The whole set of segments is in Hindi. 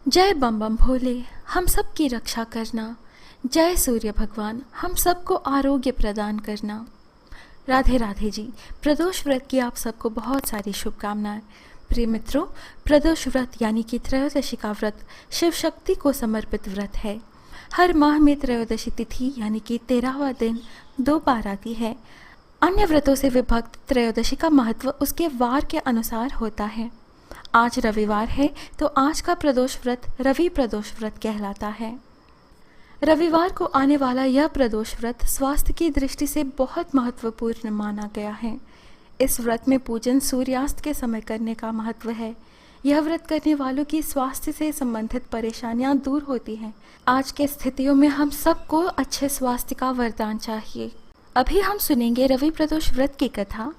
जय बम बम भोले, हम सब की रक्षा करना। जय सूर्य भगवान, हम सबको आरोग्य प्रदान करना। राधे राधे जी। प्रदोष व्रत की आप सबको बहुत सारी शुभकामनाएं। प्रिय मित्रों, प्रदोष व्रत यानी कि त्रयोदशी का व्रत शिव शक्ति को समर्पित व्रत है। हर माह में त्रयोदशी तिथि यानी कि 13वां दिन 2 बार आती है। अन्य व्रतों से विभक्त त्रयोदशी का महत्व उसके वार के अनुसार होता है। आज रविवार है तो आज का प्रदोष व्रत रवि प्रदोष व्रत कहलाता है। रविवार को आने वाला यह प्रदोष व्रत स्वास्थ्य की दृष्टि से बहुत महत्वपूर्ण माना गया है। इस व्रत में पूजन सूर्यास्त के समय करने का महत्व है। यह व्रत करने वालों की स्वास्थ्य से संबंधित परेशानियां दूर होती हैं। आज के स्थितियों में हम सबको अच्छे स्वास्थ्य का वरदान चाहिए। अभी हम सुनेंगे रवि प्रदोष व्रत की कथा।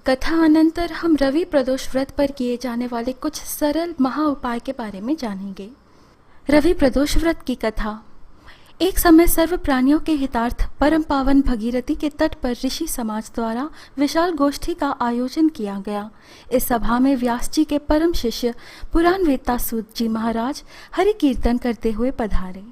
कथा अनंतर हम रवि प्रदोष व्रत पर किए जाने वाले कुछ सरल महा उपाय के बारे में जानेंगे। रवि प्रदोष व्रत की कथा। एक समय सर्व प्राणियों के हितार्थ परम पावन भगीरथी के तट पर ऋषि समाज द्वारा विशाल गोष्ठी का आयोजन किया गया। इस सभा में व्यास जी के परम शिष्य पुराण वेत्ता सूत जी महाराज हरि कीर्तन करते हुए पधारे।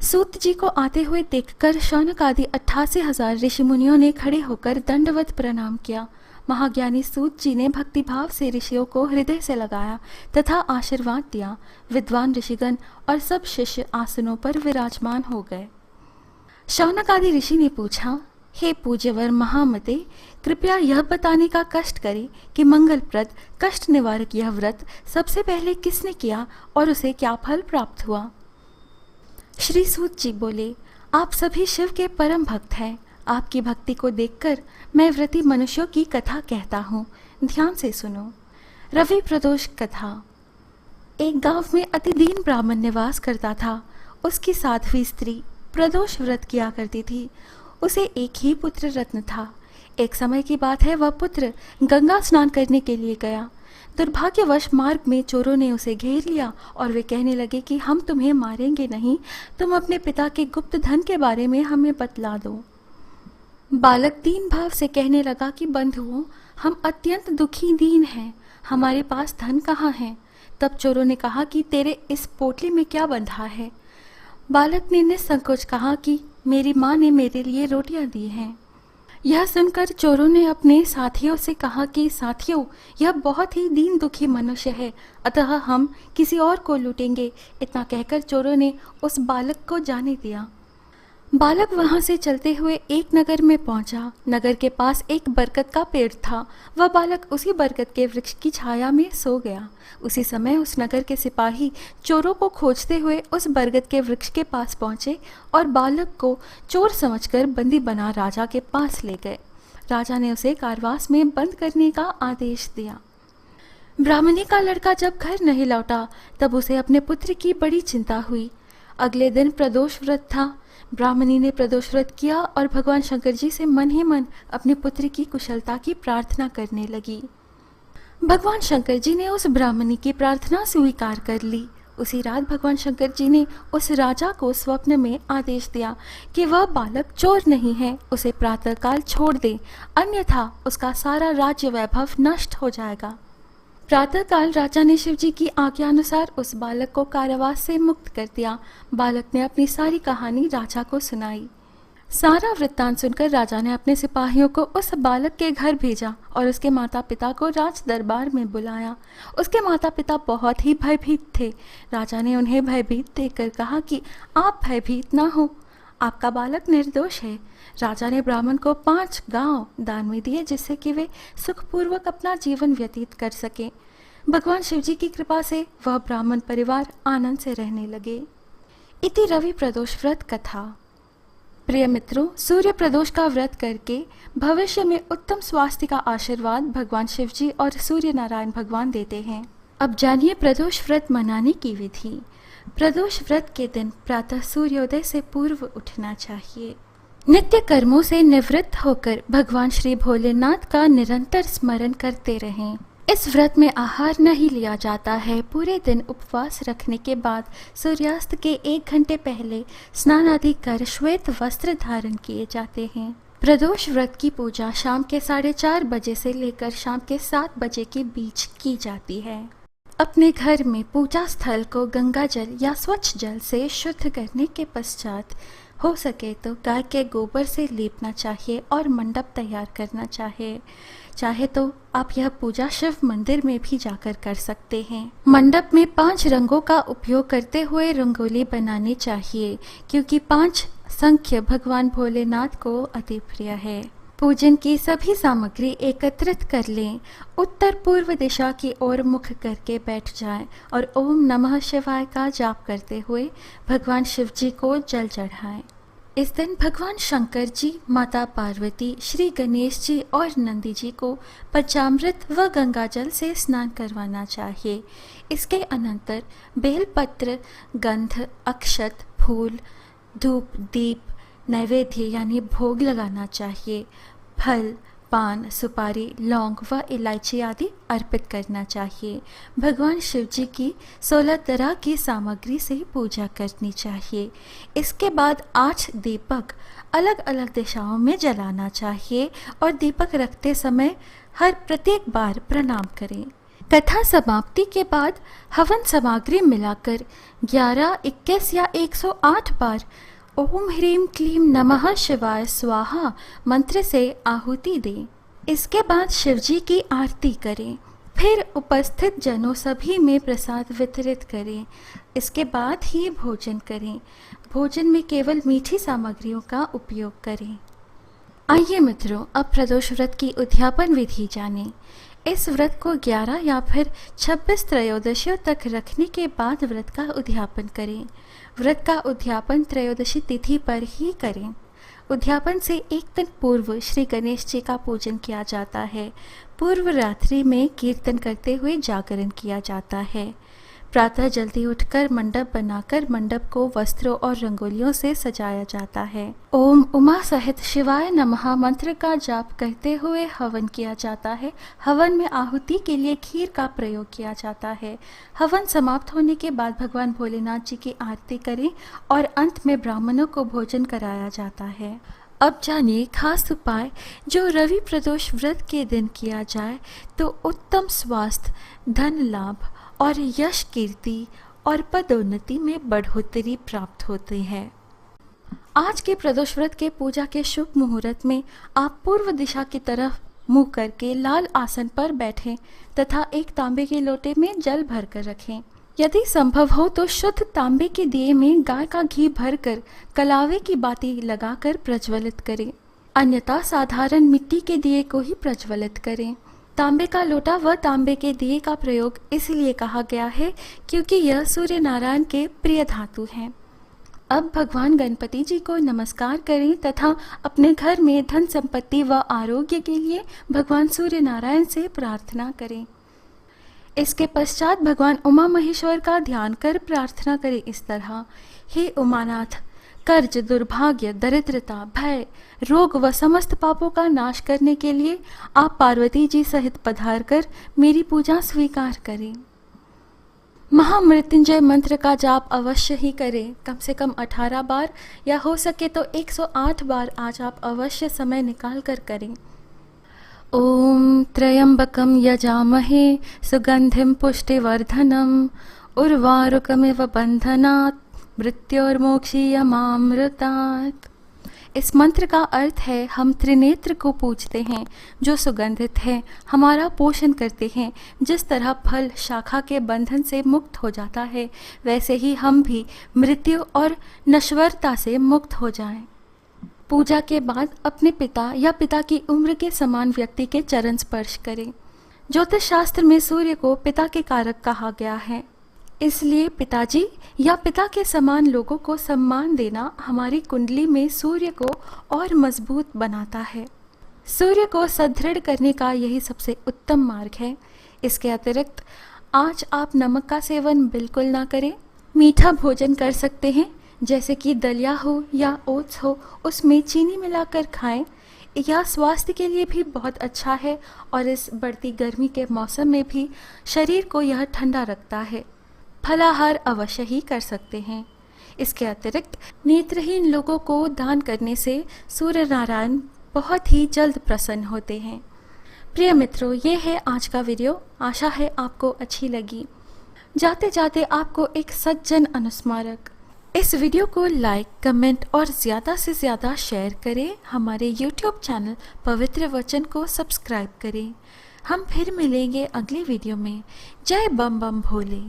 सूत जी को आते हुए देखकर शौनक आदि 88,000 ऋषि मुनियों ने खड़े होकर दंडवत प्रणाम किया। महाज्ञानी सूत जी ने भक्तिभाव से ऋषियों को हृदय से लगाया तथा आशीर्वाद दिया। विद्वान ऋषिगण और सब शिष्य आसनों पर विराजमान हो गए। शौनक आदि ऋषि ने पूछा, हे पूज्यवर महामते, कृपया यह बताने का कष्ट करें कि मंगलप्रद कष्ट निवारक यह व्रत सबसे पहले किसने किया और उसे क्या फल प्राप्त हुआ। श्री सूत जी बोले, आप सभी शिव के परम भक्त हैं। आपकी भक्ति को देखकर मैं व्रती मनुष्यों की कथा कहता हूँ, ध्यान से सुनो। रवि प्रदोष कथा। एक गांव में अति दीन ब्राह्मण निवास करता था। उसकी साध्वी स्त्री प्रदोष व्रत किया करती थी। उसे एक ही पुत्र रत्न था। एक समय की बात है, वह पुत्र गंगा स्नान करने के लिए गया। दुर्भाग्यवश मार्ग में चोरों ने उसे घेर लिया और वे कहने लगे कि हम तुम्हें मारेंगे नहीं, तुम अपने पिता के गुप्त धन के बारे में हमें बतला दो। बालक दीन भाव से कहने लगा कि बंधुओं, हम अत्यंत दुखी दीन हैं, हमारे पास धन कहाँ है। तब चोरों ने कहा कि तेरे इस पोटली में क्या बंधा है। बालक ने निसंकोच कहा कि मेरी माँ ने मेरे लिए रोटियां दी हैं। यह सुनकर चोरों ने अपने साथियों से कहा कि साथियों, यह बहुत ही दीन दुखी मनुष्य है, अतः हम किसी और को लूटेंगे। इतना कहकर चोरों ने उस बालक को जाने दिया। बालक वहां से चलते हुए एक नगर में पहुंचा। नगर के पास एक बरगद का पेड़ था। वह बालक उसी बरगद के वृक्ष की छाया में सो गया। उसी समय उस नगर के सिपाही चोरों को खोजते हुए उस बरगद के वृक्ष के पास पहुंचे और बालक को चोर समझकर बंदी बना राजा के पास ले गए। राजा ने उसे कारावास में बंद करने का आदेश दिया। ब्राह्मणी का लड़का जब घर नहीं लौटा तब उसे अपने पुत्र की बड़ी चिंता हुई। अगले दिन प्रदोष व्रत था। ब्राह्मणी ने प्रदोष व्रत किया और भगवान शंकर जी से मन ही मन अपने पुत्र की कुशलता की प्रार्थना करने लगी। भगवान शंकर जी ने उस ब्राह्मणी की प्रार्थना स्वीकार कर ली। उसी रात भगवान शंकर जी ने उस राजा को स्वप्न में आदेश दिया कि वह बालक चोर नहीं है, उसे प्रातःकाल छोड़ दे, अन्यथा उसका सारा राज्य वैभव नष्ट हो जाएगा। प्रातःकाल राजा ने शिव जी की आज्ञा अनुसार उस बालक को कारावास से मुक्त कर दिया। बालक ने अपनी सारी कहानी राजा को सुनाई। सारा वृत्तांत सुनकर राजा ने अपने सिपाहियों को उस बालक के घर भेजा और उसके माता पिता को राज दरबार में बुलाया। उसके माता पिता बहुत ही भयभीत थे। राजा ने उन्हें भयभीत देखकर कहा कि आप भयभीत ना हो, आपका बालक निर्दोष है। राजा ने ब्राह्मण को 5 गांव दान में दिए जिससे कि वे सुखपूर्वक अपना जीवन व्यतीत कर सके। भगवान शिव जी की कृपा से वह ब्राह्मण परिवार आनंद से रहने लगे। इति रवि प्रदोष व्रत कथा। प्रिय मित्रों, सूर्य प्रदोष का व्रत करके भविष्य में उत्तम स्वास्थ्य का आशीर्वाद भगवान शिव जी और सूर्य नारायण भगवान देते हैं। अब जानिए प्रदोष व्रत मनाने की विधि। प्रदोष व्रत के दिन प्रातः सूर्योदय से पूर्व उठना चाहिए। नित्य कर्मों से निवृत्त होकर भगवान श्री भोलेनाथ का निरंतर स्मरण करते रहें। इस व्रत में आहार नहीं लिया जाता है। पूरे दिन उपवास रखने के बाद सूर्यास्त के 1 घंटे पहले स्नान आदि कर श्वेत वस्त्र धारण किए जाते हैं। प्रदोष व्रत की पूजा शाम के 4:30 बजे से लेकर शाम के 7 बजे के बीच की जाती है। अपने घर में पूजा स्थल को गंगा जल या स्वच्छ जल से शुद्ध करने के पश्चात हो सके तो गाय के गोबर से लीपना चाहिए और मंडप तैयार करना चाहिए। चाहे तो आप यह पूजा शिव मंदिर में भी जाकर कर सकते हैं। मंडप में 5 रंगों का उपयोग करते हुए रंगोली बनानी चाहिए, क्योंकि 5 संख्य भगवान भोलेनाथ को अति प्रिय है। पूजन की सभी सामग्री एकत्रित कर लें, उत्तर पूर्व दिशा की ओर मुख करके बैठ जाएं और ओम नमः शिवाय का जाप करते हुए भगवान शिव जी को जल चढ़ाएं। इस दिन भगवान शंकर जी, माता पार्वती, श्री गणेश जी और नंदी जी को पंचामृत व गंगाजल से स्नान करवाना चाहिए। इसके अनंतर बेलपत्र, गंध, अक्षत, फूल, धूप, दीप, नैवेद्य यानी भोग लगाना चाहिए। फल, पान, सुपारी, लौंग व इलायची आदि अर्पित करना चाहिए। भगवान शिव जी की 16 तरह की सामग्री से पूजा करनी चाहिए। इसके बाद 8 दीपक अलग अलग दिशाओं में जलाना चाहिए और दीपक रखते समय हर प्रत्येक बार प्रणाम करें। कथा समाप्ति के बाद हवन सामग्री मिलाकर 11, 21 या 108 बार ओम ह्रीम क्लीम नमः शिवाय स्वाहा मंत्र से आहुति दें। इसके बाद शिवजी की आरती करें, फिर उपस्थित जनों सभी में प्रसाद वितरित करें। इसके बाद ही भोजन करें। भोजन में केवल मीठी सामग्रियों का उपयोग करें। आइए मित्रों, अब प्रदोष व्रत की उद्यापन विधि जानें। इस व्रत को 11 या फिर 26 त्रयोदशियों तक रखने के बाद व्रत का उद्यापन करें। व्रत का उद्यापन त्रयोदशी तिथि पर ही करें। उद्यापन से एक दिन पूर्व श्री गणेश जी का पूजन किया जाता है। पूर्व रात्रि में कीर्तन करते हुए जागरण किया जाता है। प्रातः जल्दी उठकर मंडप बनाकर मंडप को वस्त्रों और रंगोलियों से सजाया जाता है। ओम उमा सहित शिवाय नमः मंत्र का जाप करते हुए हवन किया जाता है। हवन में आहुति के लिए खीर का प्रयोग किया जाता है। हवन समाप्त होने के बाद भगवान भोलेनाथ जी की आरती करें और अंत में ब्राह्मणों को भोजन कराया जाता है। अब जानिए खास उपाय जो रवि प्रदोष व्रत के दिन किया जाए तो उत्तम स्वास्थ्य, धन लाभ और यश, कीर्ति और पदोन्नति में बढ़ोतरी प्राप्त होती है। आज के प्रदोष व्रत के पूजा के शुभ मुहूर्त में आप पूर्व दिशा की तरफ मुंह करके लाल आसन पर बैठें तथा एक तांबे के लोटे में जल भरकर रखें। यदि संभव हो तो शुद्ध तांबे के दिए में गाय का घी भरकर कलावे की बाती लगाकर प्रज्वलित करें, अन्यथा साधारण मिट्टी के दिए को ही प्रज्वलित करें। तांबे का लोटा व तांबे के दिए का प्रयोग इसलिए कहा गया है क्योंकि यह सूर्य नारायण के प्रिय धातु हैं। अब भगवान गणपति जी को नमस्कार करें तथा अपने घर में धन संपत्ति व आरोग्य के लिए भगवान सूर्य नारायण से प्रार्थना करें। इसके पश्चात भगवान उमा महेश्वर का ध्यान कर प्रार्थना करें इस तरह: हे उमानाथ, कर्ज, दुर्भाग्य, दरिद्रता, भय, रोग व समस्त पापों का नाश करने के लिए आप पार्वती जी सहित पधार कर मेरी पूजा स्वीकार करें। महामृत्युंजय मंत्र का जाप अवश्य ही करें, कम से कम 18 बार या हो सके तो 108 बार आज आप अवश्य समय निकाल कर करें। ओम त्र्यंबकम यजामहे सुगंधिम पुष्टिवर्धनम उर्वारुकमिव बंधनात् मृत्योर्मोक्षीयमामृतात्। इस मंत्र का अर्थ है हम त्रिनेत्र को पूजते हैं जो सुगंधित है, हमारा पोषण करते हैं। जिस तरह फल शाखा के बंधन से मुक्त हो जाता है वैसे ही हम भी मृत्यु और नश्वरता से मुक्त हो जाएं। पूजा के बाद अपने पिता या पिता की उम्र के समान व्यक्ति के चरण स्पर्श करें। ज्योतिष शास्त्र में सूर्य को पिता के कारक कहा गया है, इसलिए पिताजी या पिता के समान लोगों को सम्मान देना हमारी कुंडली में सूर्य को और मजबूत बनाता है। सूर्य को सुदृढ़ करने का यही सबसे उत्तम मार्ग है। इसके अतिरिक्त आज आप नमक का सेवन बिल्कुल ना करें। मीठा भोजन कर सकते हैं, जैसे कि दलिया हो या ओट्स हो, उसमें चीनी मिलाकर खाएं। यह स्वास्थ्य के लिए भी बहुत अच्छा है और इस बढ़ती गर्मी के मौसम में भी शरीर को यह ठंडा रखता है। फलाहार अवश्य ही कर सकते हैं। इसके अतिरिक्त नेत्रहीन लोगों को दान करने से सूर्य नारायण बहुत ही जल्द प्रसन्न होते हैं। प्रिय मित्रों, ये है आज का वीडियो। आशा है आपको अच्छी लगी। जाते जाते आपको एक सज्जन अनुस्मारक, इस वीडियो को लाइक, कमेंट और ज़्यादा से ज़्यादा शेयर करें। हमारे YouTube चैनल पवित्र वचन को सब्सक्राइब करें। हम फिर मिलेंगे अगले वीडियो में। जय बम बम भोले।